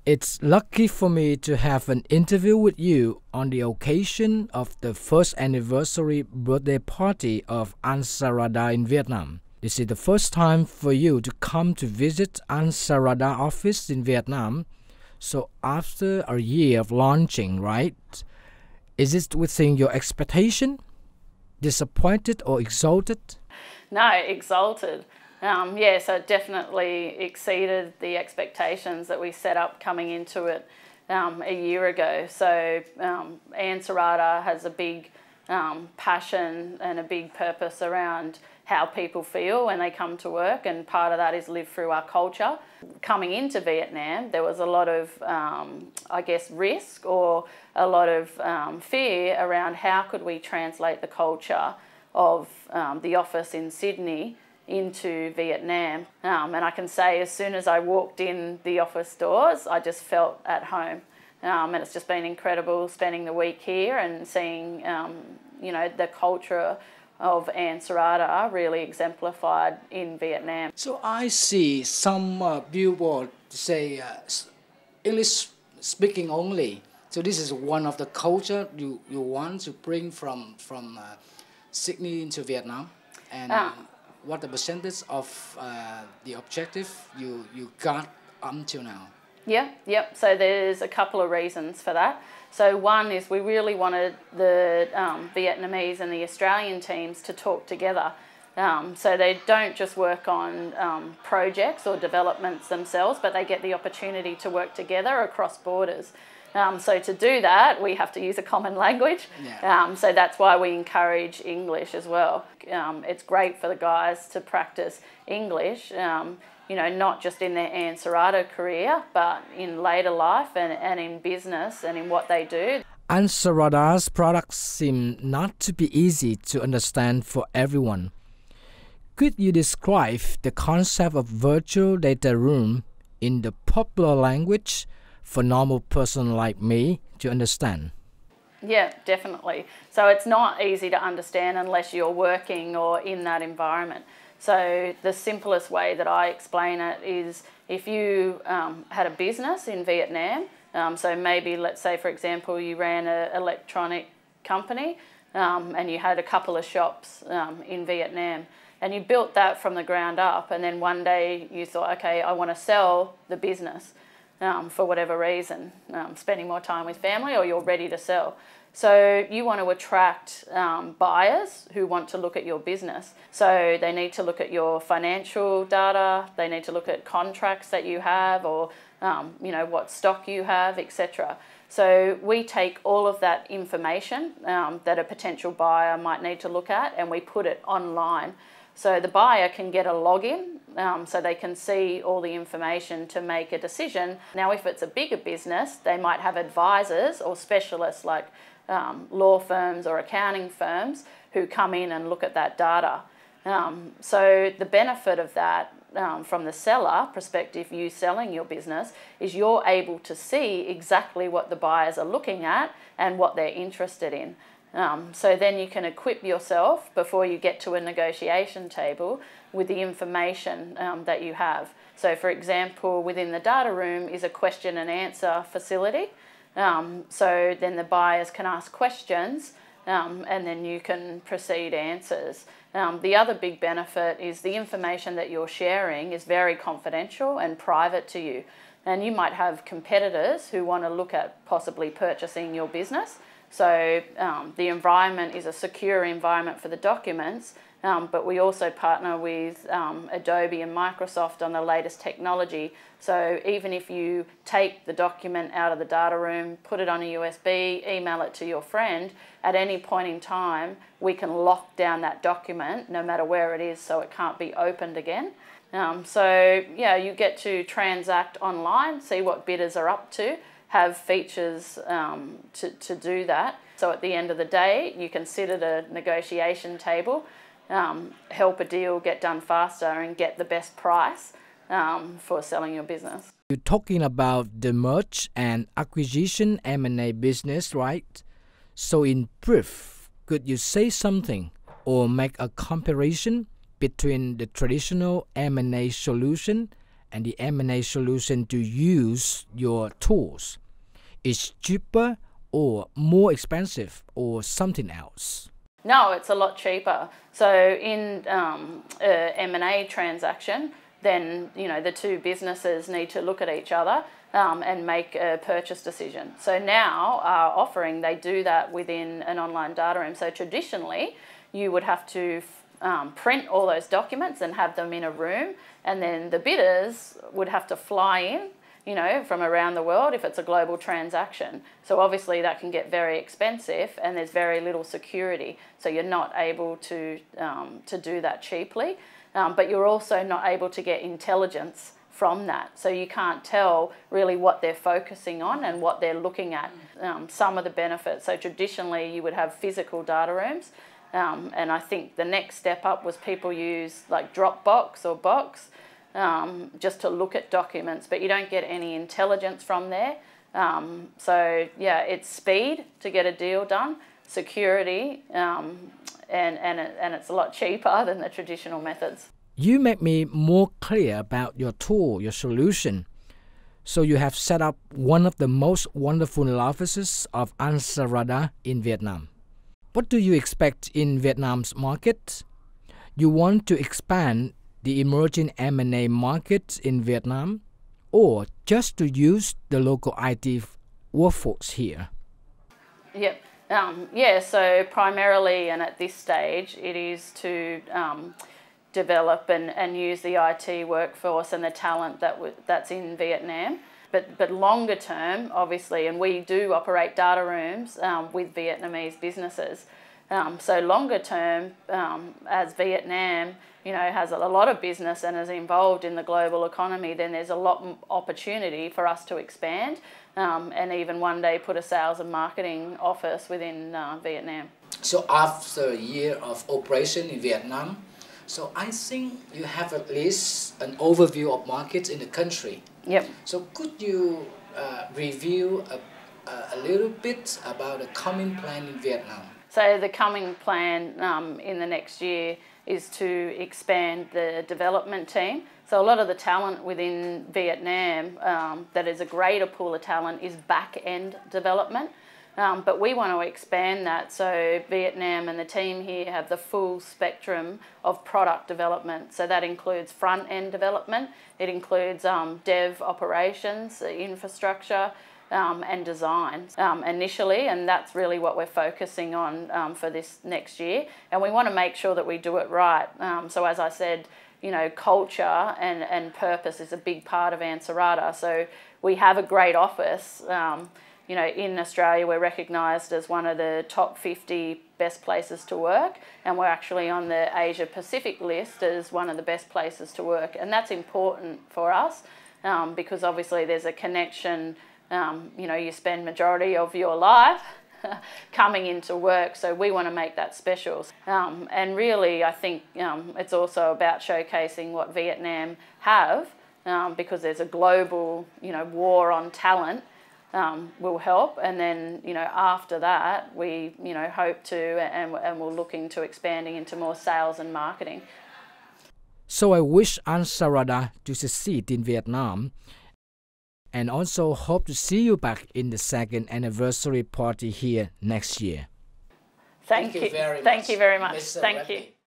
It's lucky for me to have an interview with you on the occasion of the first anniversary birthday party of Ansarada in Vietnam. This is the first time for you to come to visit Ansarada office in Vietnam. So after a year of launching, right? Is it within your expectation? Disappointed or exalted? No, exalted. So it definitely exceeded the expectations that we set up coming into it a year ago. So Ansarada has a big passion and a big purpose around how people feel when they come to work, and part of that is live through our culture. Coming into Vietnam, there was a lot of, risk or a lot of fear around how could we translate the culture of the office in Sydney into Vietnam. And I can say as soon as I walked in the office doors, I just felt at home. And it's just been incredible spending the week here and seeing, the culture of Ansarada really exemplified in Vietnam. So I see some billboard say English speaking only. So this is one of the culture you want to bring from Sydney into Vietnam. And what the percentage of the objective you got until now? Yep. So there's a couple of reasons for that. So one is we really wanted the Vietnamese and the Australian teams to talk together. So they don't just work on projects or developments themselves, but they get the opportunity to work together across borders. So to do that, we have to use a common language. Yeah. So that's why we encourage English as well. It's great for the guys to practice English, not just in their Ansarada career, but in later life and in business and in what they do. Ansarada's products seem not to be easy to understand for everyone. Could you describe the concept of virtual data room in the popular language for normal person like me to understand? Yeah, definitely. So it's not easy to understand unless you're working or in that environment. So the simplest way that I explain it is if you had a business in Vietnam, so maybe let's say, for example, you ran an electronic company and you had a couple of shops in Vietnam, and you built that from the ground up, and then one day you thought, okay, I want to sell the business for whatever reason, spending more time with family, or you're ready to sell. So you want to attract buyers who want to look at your business. So they need to look at your financial data, they need to look at contracts that you have, or what stock you have, etc. So we take all of that information that a potential buyer might need to look at, and we put it online. So the buyer can get a login, so they can see all the information to make a decision. Now, if it's a bigger business, they might have advisors or specialists like law firms or accounting firms who come in and look at that data. So the benefit of that from the seller perspective, you selling your business, is you're able to see exactly what the buyers are looking at and what they're interested in. So then you can equip yourself before you get to a negotiation table with the information that you have. So for example, within the data room is a question and answer facility. So then the buyers can ask questions and then you can proceed answers. The other big benefit is the information that you're sharing is very confidential and private to you. And you might have competitors who want to look at possibly purchasing your business. So the environment is a secure environment for the documents, but we also partner with Adobe and Microsoft on the latest technology. So even if you take the document out of the data room, put it on a USB, email it to your friend, at any point in time, we can lock down that document no matter where it is, so it can't be opened again. You get to transact online, see what bidders are up to, have features to do that. So at the end of the day, you can sit at a negotiation table, help a deal get done faster and get the best price for selling your business. You're talking about the merge and acquisition M&A business, right? So in brief, could you say something or make a comparison between the traditional M&A solution and the M&A solution to use your tools is cheaper or more expensive or something else? No, it's a lot cheaper. So in M&A transaction, then the two businesses need to look at each other and make a purchase decision. So now our offering, they do that within an online data room. So traditionally, you would have to print all those documents and have them in a room, and then the bidders would have to fly in from around the world if it's a global transaction. So obviously that can get very expensive and there's very little security. So you're not able to do that cheaply, but you're also not able to get intelligence from that. So you can't tell really what they're focusing on and what they're looking at, some of the benefits. So traditionally you would have physical data rooms, and I think the next step up was people use like Dropbox or Box, just to look at documents, but you don't get any intelligence from there. So yeah, it's speed to get a deal done, security, and it's a lot cheaper than the traditional methods. You make me more clear about your tool, your solution. So you have set up one of the most wonderful offices of Ansarada in Vietnam. What do you expect in Vietnam's market? You want to expand the emerging M&A market in Vietnam, or just to use the local IT workforce here? Yep. Yeah, so primarily and at this stage, it is to develop and use the IT workforce and the talent that's in Vietnam. But longer term, obviously, and we do operate data rooms with Vietnamese businesses. So longer term, as Vietnam has a lot of business and is involved in the global economy, then there's a lot of opportunity for us to expand and even one day put a sales and marketing office within Vietnam. So after a year of operation in Vietnam, so I think you have at least an overview of markets in the country. Yep. So could you review a little bit about the coming plan in Vietnam? So the coming plan in the next year is to expand the development team. So a lot of the talent within Vietnam that is a greater pool of talent is back-end development. But we want to expand that, so Vietnam and the team here have the full spectrum of product development. So that includes front-end development, it includes dev operations, infrastructure, and design initially, and that's really what we're focusing on for this next year. And we want to make sure that we do it right. So as I said, culture and purpose is a big part of Ansarada. So we have a great office. In Australia, we're recognised as one of the top 50 best places to work, and we're actually on the Asia Pacific list as one of the best places to work. And that's important for us because obviously there's a connection. You spend majority of your life coming into work, so we want to make that special. And really, I think it's also about showcasing what Vietnam have, because there's a global, war on talent. Will help, and then after that we hope to and we're looking to expanding into more sales and marketing. So I wish Ansarada to succeed in Vietnam, and also hope to see you back in the second anniversary party here next year. Thank you very much. Thank you very much. Thank you.